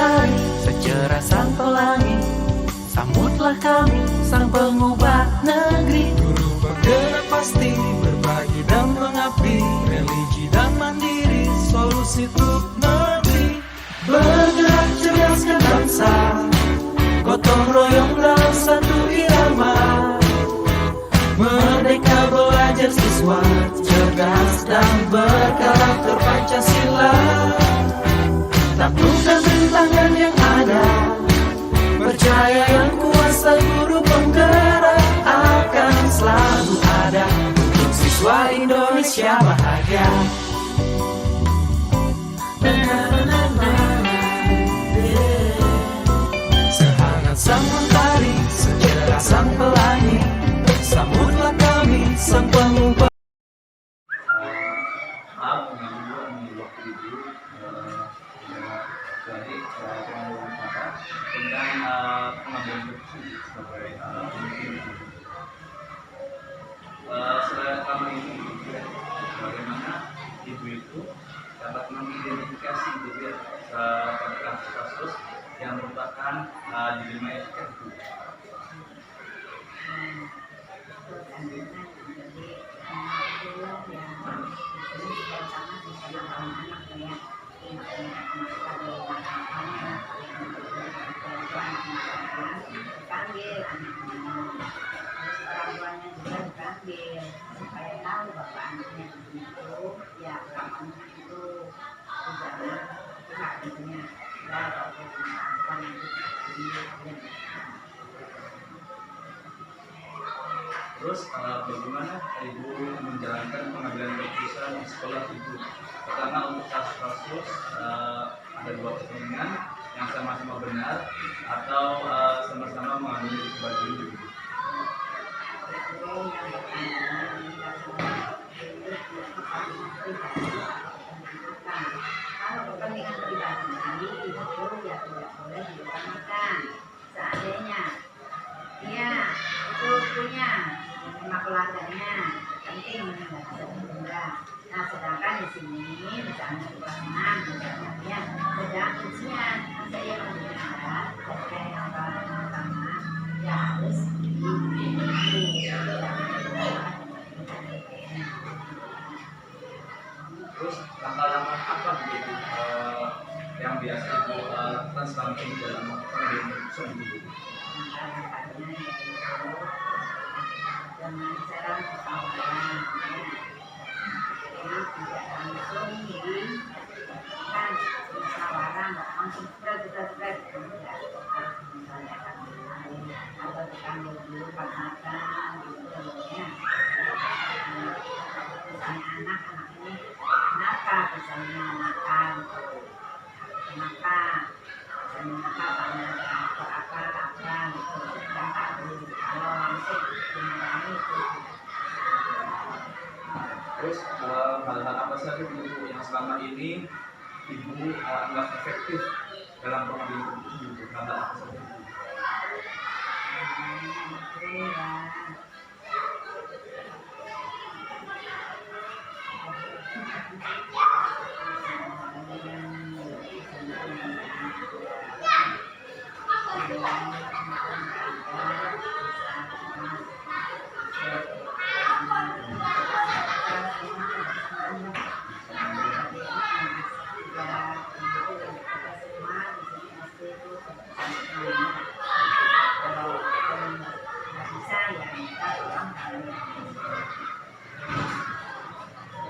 mentari, secerah sang pelangi. Sambutlah kami, sang pengubah negeri. Guru penggerak pasti, berbagi dan mengabdi. Religi dan mandiri, solusi untuk negeri. Bergerak cerdaskan bangsa, gotong royong dalam satu irama. Merdeka belajar siswa, cerdas dan berkarakter Pancasila. Taklukkan rintangan yang ada, percaya yang kuasa guru penggerak akan selalu ada untuk siswa Indonesia bahagia. Sehangat sang mentari, secerah sang pelangi. Sambutlah kami, sang pengubah. Maaf mengganggu waktu ibu dari wawancara tentang pengambilan keputusan sebagai pemimpin. Selama ini bagaimana ibu itu dapat mengidentifikasi gitu ya pada kasus-kasus yang merupakan dilema etika itu. Supaya tahu bahwa anaknya itu ya anaknya itu jangan pihak intinya Terus bagaimana ibu menjalankan pengambilan keputusan di sekolah ibu? Pertama untuk kasus-kasus ada dua kepentingan yang sama-sama benar atau sama-sama mengambil kebagian ibu. Kalau kepentingan pribadi itu ya tidak boleh diutamakan. Seandainya dia itu punya lima keluarganya penting meninggalkan benda. Nah sedangkan di sini misalnya perumahan, misalnya dia sedang ujian, saya menggunakan yang pertama ya harus Terus langkah-langkah apa begitu yang biasa ibu lakukan selama ini dalam pengambilan keputusan ibu? Dengan cara musyawarah, jadi tidak langsung kan musyawarah, nggak langsung spread misalnya atau dipanggil dulu makan gitu ya. Misalnya anak ini kenapa misalnya makan, kenapa karena ada apa gitu, dampak dulu kalau langsung dimarahi itu. Terus hal-hal apa saja ibu yang selama ini ibu anggap efektif dalam pengambilan keputusan ibu? Hal-hal apa saja?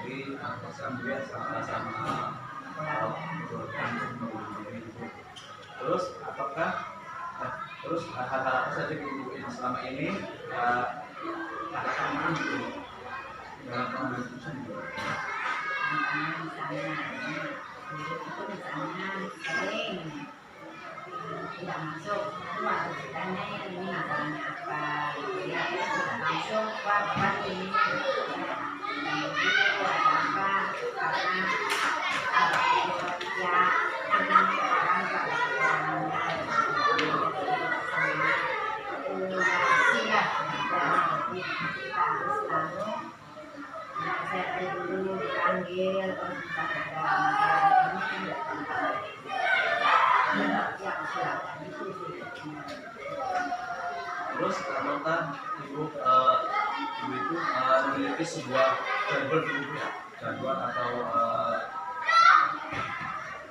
Jadi saya melihat sama-sama terus apakah terus hal-hal apa saja ibu yang selama ini ada kelemahan gitu dalam pengambilan keputusan ibu? Misalnya sering tidak masuk, itu harus ditanya ini masalahnya apa ya, langsung wah bapak ini itu ada apa karena ya orang kita harus selalu saya dulu dipanggil terus bisa ada ini kan silakan itu sih. Terus apakah ibu itu memiliki sebuah jadwal ibu ya, jadwal atau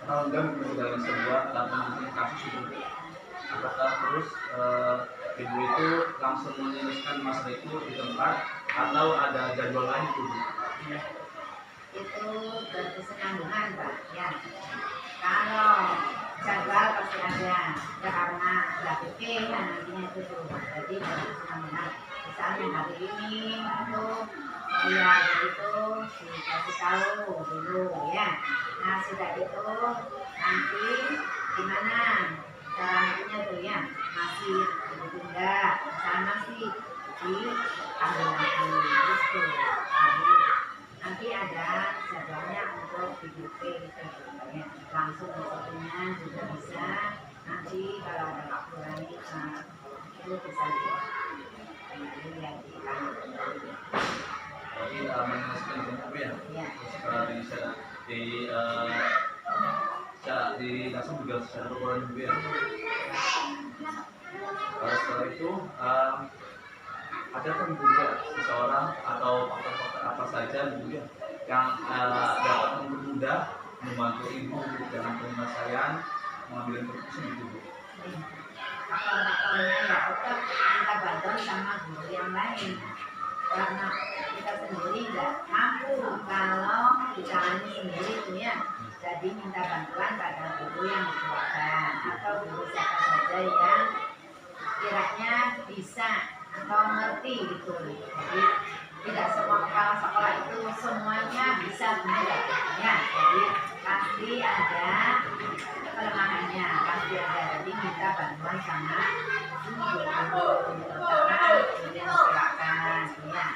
program dalam sebuah penanganan kasus itu? Apakah terus ibu itu langsung menyelesaikan masalah itu di tempat atau ada jadwal lain itu? Itu berkesinambungan Pak ya. Kalau jadwal pasti ada ya, karena grafiknya nantinya itu tuh jadi berkesinambungan. Misalnya hari ini itu ya itu dikasih tahu dulu ya. Nah sudah itu nanti gimana cara nantinya tuh ya, masih ditunda misalnya masih diambil lagi gitu. Jadi nanti ada jadwalnya untuk DBP gitu ya. Langsung disitunya juga bisa. Nanti kalau ada waktu lain itu bisa dilihat di kantor. Jadi menyelesaikan ibu ya? Ya. Bisa di langsung juga secara ukuran ibu ya. Setelah itu ada kan juga seseorang atau faktor-faktor apa saja gitu ya yang dapat mempermudah membantu ibu dalam penyelesaian mengambil keputusan itu Bu. Faktor-faktornya ya tetap kita bantu sama guru yang lain karena kita sendiri nggak mampu kalau ditangani sendiri itu ya. Jadi minta bantuan pada guru yang dikeluarkan atau guru siapa saja yang kiranya bisa atau ngerti gitu. Jadi tidak semua kepala sekolah itu semuanya bisa benar ya. Jadi pasti ada kelemahannya, pasti ada. Jadi minta bantuan sama guru-guru terutama guru yang silakan ya.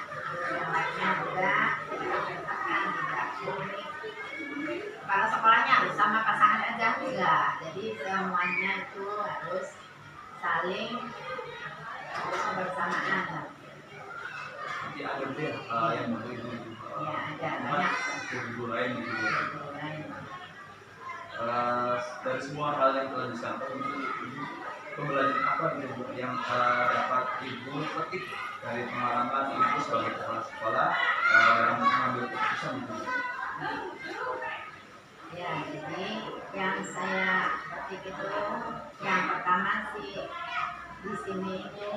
Yang lainnya juga kita perintahkan tidak unik. Kepala sekolahnya harus sama pasangan aja enggak. Jadi semuanya itu harus saling bersamaan. Nanti ada dia yang bantu ibu. Ya ada banyak. Ibu lain gitu. Guru lain. Dari semua hal yang telah disampaikan ibu pembelajaran apa yang dapat ibu petik dari pengalaman ibu sebagai kepala sekolah dalam mengambil keputusan itu? Ya, jadi yang saya petik itu yang pertama sih di sini itu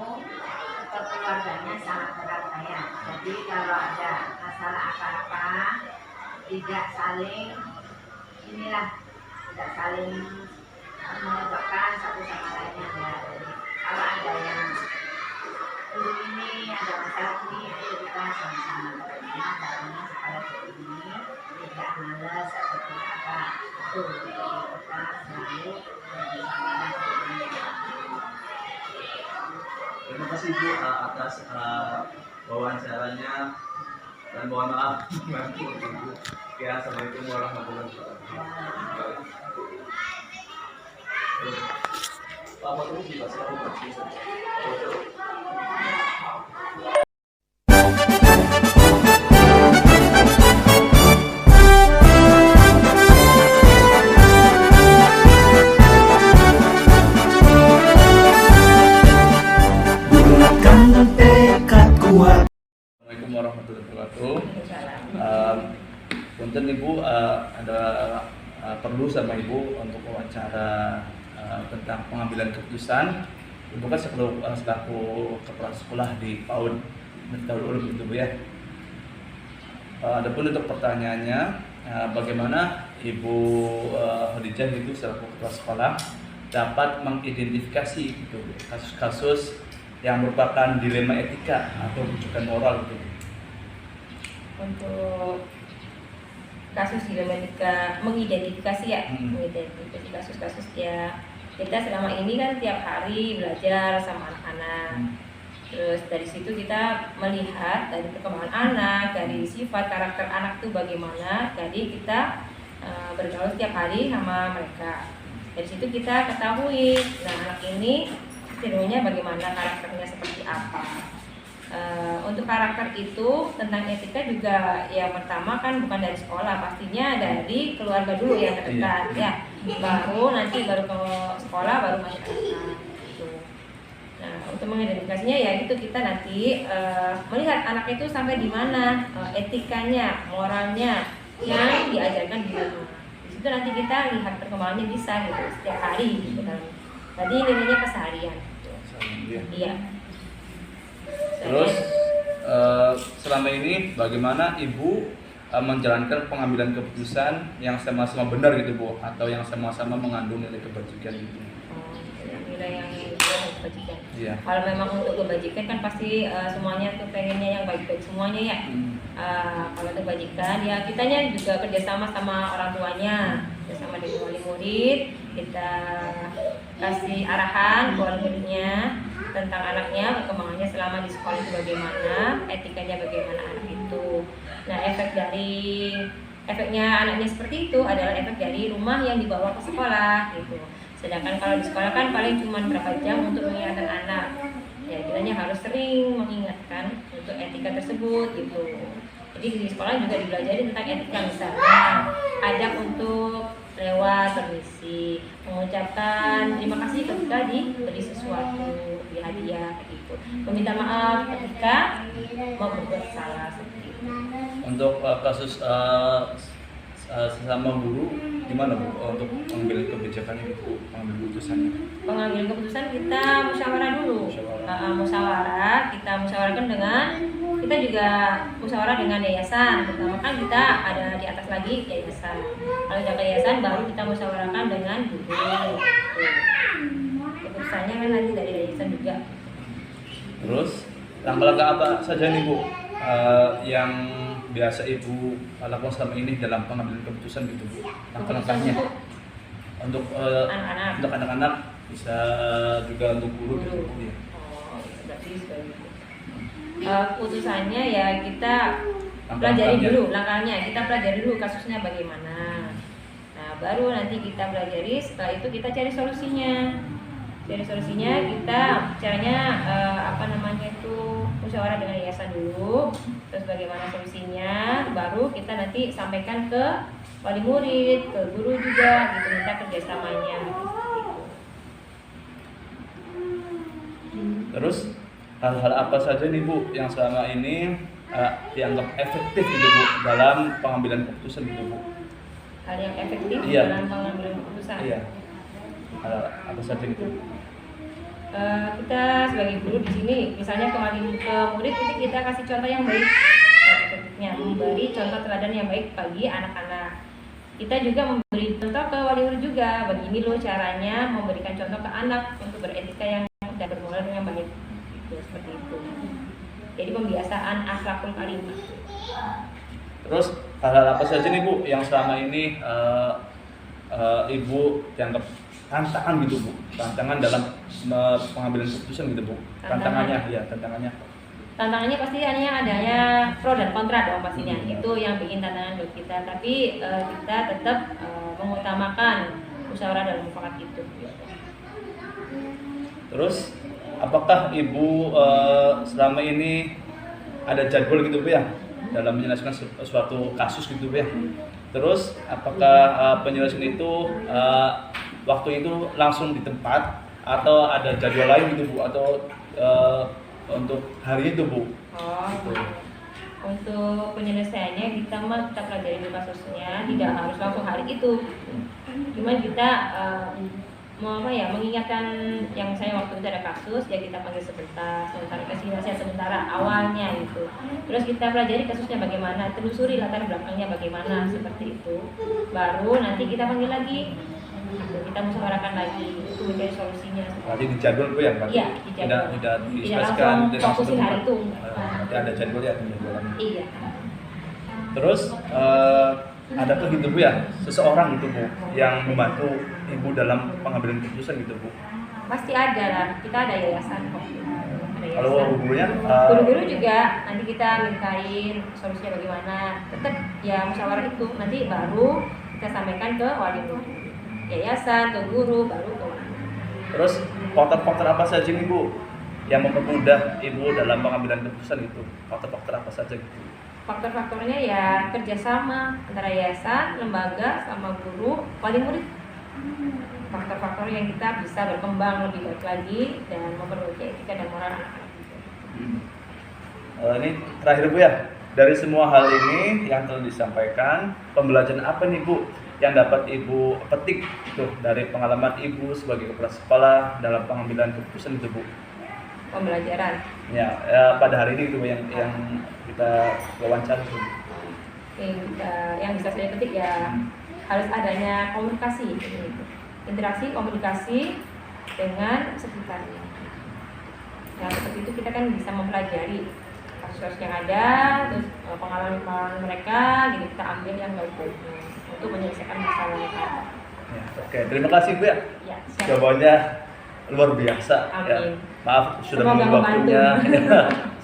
keluarganya sangat erat ya. Jadi kalau ada masalah apa-apa tidak saling tidak saling memojokkan satu sama lainnya ya. Jadi kalau ada yang dulu ini ada masalah ini itu kita sama-sama bagaimana caranya supaya ini tidak malas atau tidak apa itu kita selalu bersama. Terima kasih Bu atas wawancaranya dan mohon maaf mengganggu Ibu. Ya, assalamualaikum warahmatullahi wabarakatuh. Pak Fatul juga selalu berkisah. Gunakan tekad kuat. Assalamualaikum warahmatullahi wabarakatuh. Punten Ibu, ada perlu sama Ibu untuk wawancara tentang pengambilan keputusan. Ibu kan selaku kepala sekolah di PAUD Miftahul Ulum itu Bu ya. Adapun untuk pertanyaannya, bagaimana Ibu Khadijah itu selaku kepala sekolah dapat mengidentifikasi gitu kasus-kasus yang merupakan dilema etika atau rujukan moral gitu. Untuk kasus dilema etika mengidentifikasi ya, mengidentifikasi kasus-kasus ya. Kita selama ini kan tiap hari belajar sama anak-anak. Terus dari situ kita melihat dari perkembangan anak, dari sifat karakter anak itu bagaimana. Jadi kita bergaul setiap hari sama mereka. Dari situ kita ketahui, nah anak ini cenderungnya bagaimana, karakternya seperti apa. Untuk karakter itu tentang etika juga yang pertama kan bukan dari sekolah, pastinya dari keluarga dulu yang terdekat ya, baru ke sekolah, baru masyarakat gitu. Nah, untuk mengidentifikasinya ya itu kita nanti melihat anak itu sampai di mana etikanya, moralnya yang diajarkan di rumah. Di situ nanti kita lihat perkembangannya bisa gitu setiap hari gitu kan. Tadi nilainya keseharian. Gitu. Iya. Terus selama ini bagaimana Ibu menjalankan pengambilan keputusan yang sama-sama benar gitu Bu, atau yang sama-sama mengandung nilai kebajikan gitu? Nilai yang kebajikan. Iya. Kalau memang untuk kebajikan kan pasti semuanya tuh pengennya yang baik-baik semuanya ya. Kalau kebajikan ya kitanya juga kerjasama sama orang tuanya, kerjasama dengan wali murid, kita kasih arahan ke wali muridnya tentang anaknya, perkembangannya selama di sekolah itu bagaimana, etikanya bagaimana anak itu. Nah, efeknya anaknya seperti itu adalah efek dari rumah yang dibawa ke sekolah gitu. Sedangkan kalau di sekolah kan paling cuma berapa jam untuk mengingatkan anak. Ya, kitanya harus sering mengingatkan untuk etika tersebut gitu. Jadi di sekolah juga dipelajari tentang etika, misalnya adab untuk lewat, permisi, mengucapkan terima kasih ketika diberi sesuatu, di hadiah gitu. Meminta maaf ketika mau berbuat salah seperti itu. Untuk kasus sesama guru gimana Bu untuk mengambil kebijakannya Bu, mengambil keputusannya? Pengambilan keputusan kita musyawarah dulu. Kita musyawarahkan dengan kita juga musyawarah dengan yayasan. Pertama kan kita ada di atas lagi yayasan. Kalau udah ke yayasan baru kita musyawarahkan dengan guru. Keputusannya kan nanti dari yayasan juga. Terus langkah-langkah apa saja nih Bu yang biasa Ibu lakukan selama ini dalam pengambilan keputusan gitu Bu? Langkah-langkahnya untuk anak-anak bisa juga untuk guru gitu Bu ya. Berarti seperti itu. Keputusannya ya kita pelajari dulu langkahnya, kita pelajari dulu kasusnya bagaimana. Nah, baru nanti kita pelajari, setelah itu kita cari solusinya. Kita caranya musyawarah dengan yayasan dulu, terus bagaimana solusinya, baru kita nanti sampaikan ke wali murid, ke guru juga gitu, minta kerjasamanya gitu. Terus hal-hal apa saja nih Bu yang selama ini dianggap efektif gitu Bu dalam pengambilan keputusan gitu Bu? Hal yang efektif dalam pengambilan keputusan? Iya. Hal apa saja gitu? Kita sebagai guru di sini, misalnya ke murid itu kita kasih contoh yang baik, efektifnya memberi contoh teladan yang baik bagi anak-anak. Kita juga memberi contoh ke wali murid juga, begini loh caranya memberikan contoh ke anak untuk beretika yang dan bermoral dengan baik. Seperti itu. Jadi pembiasaan akhlakul karimah. Terus hal-hal apa saja nih Bu yang selama ini Ibu dianggap tantangan gitu Bu? Tantangan dalam pengambilan keputusan gitu Bu? Tantangannya. Tantangannya pasti hanya adanya pro dan kontra dong pastinya. Itu yang bikin tantangan buat kita. Tapi kita tetap mengutamakan musyawarah dan mufakat itu. Terus apakah Ibu selama ini ada jadwal gitu Bu ya dalam menjelaskan suatu kasus gitu Bu ya? Terus apakah penjelasan itu waktu itu langsung di tempat atau ada jadwal lain gitu Bu, atau untuk hari itu Bu? Gitu. Untuk penyelesaiannya kita pelajari dulu kasusnya, tidak harus langsung hari itu. Cuma kita mengingatkan yang saya waktu itu ada kasus, ya kita panggil sebentar kasih nasihat sementara awalnya itu. Terus kita pelajari kasusnya bagaimana, telusuri latar belakangnya bagaimana seperti itu. Baru nanti kita panggil lagi, kita musyawarahkan lagi untuk mencari solusinya. Berarti di jadwal Bu ya? Iya, di jadwal. Tidak langsung fokusin hari itu. Ada jadwal ya penjadwalan. Iya. Terus adakah gitu Bu ya seseorang gitu Bu yang membantu Ibu dalam pengambilan keputusan gitu Bu? Pasti ada lah, kita ada yayasan kok. Kalau gurunya? Guru-guru juga nanti kita mintain solusinya bagaimana. Tetap ya musyawarah itu nanti baru kita sampaikan ke wali murid, yayasan, ke guru, baru ke wali. Terus faktor-faktor apa saja nih Bu yang mempermudah Ibu dalam pengambilan keputusan itu? Faktor-faktor apa saja gitu? Faktor-faktornya ya kerjasama antara yayasan, lembaga, sama guru, wali murid. Faktor-faktor yang kita bisa berkembang lebih baik lagi dan memperbaiki etika dan moral anak-anak. Ini terakhir Bu ya, dari semua hal ini yang telah disampaikan, pembelajaran apa nih Bu yang dapat Ibu petik tuh dari pengalaman Ibu sebagai kepala sekolah dalam pengambilan keputusan itu Bu? Pembelajaran Ya, pada hari ini itu yang kita wawancara itu. yang bisa saya petik ya harus adanya komunikasi, interaksi komunikasi dengan sekitarnya. Yang seperti itu kita kan bisa mempelajari kasus yang ada, terus pengalaman mereka, jadi kita ambil yang baik-baiknya untuk menyelesaikan masalah mereka. Ya, oke, terima kasih Bu ya. Ya, siap. Jawabannya luar biasa. Ya. Amin. Maaf sudah Semoga menunggu waktunya.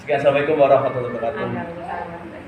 Sekian, assalamualaikum warahmatullahi wabarakatuh. Alhamdulillah.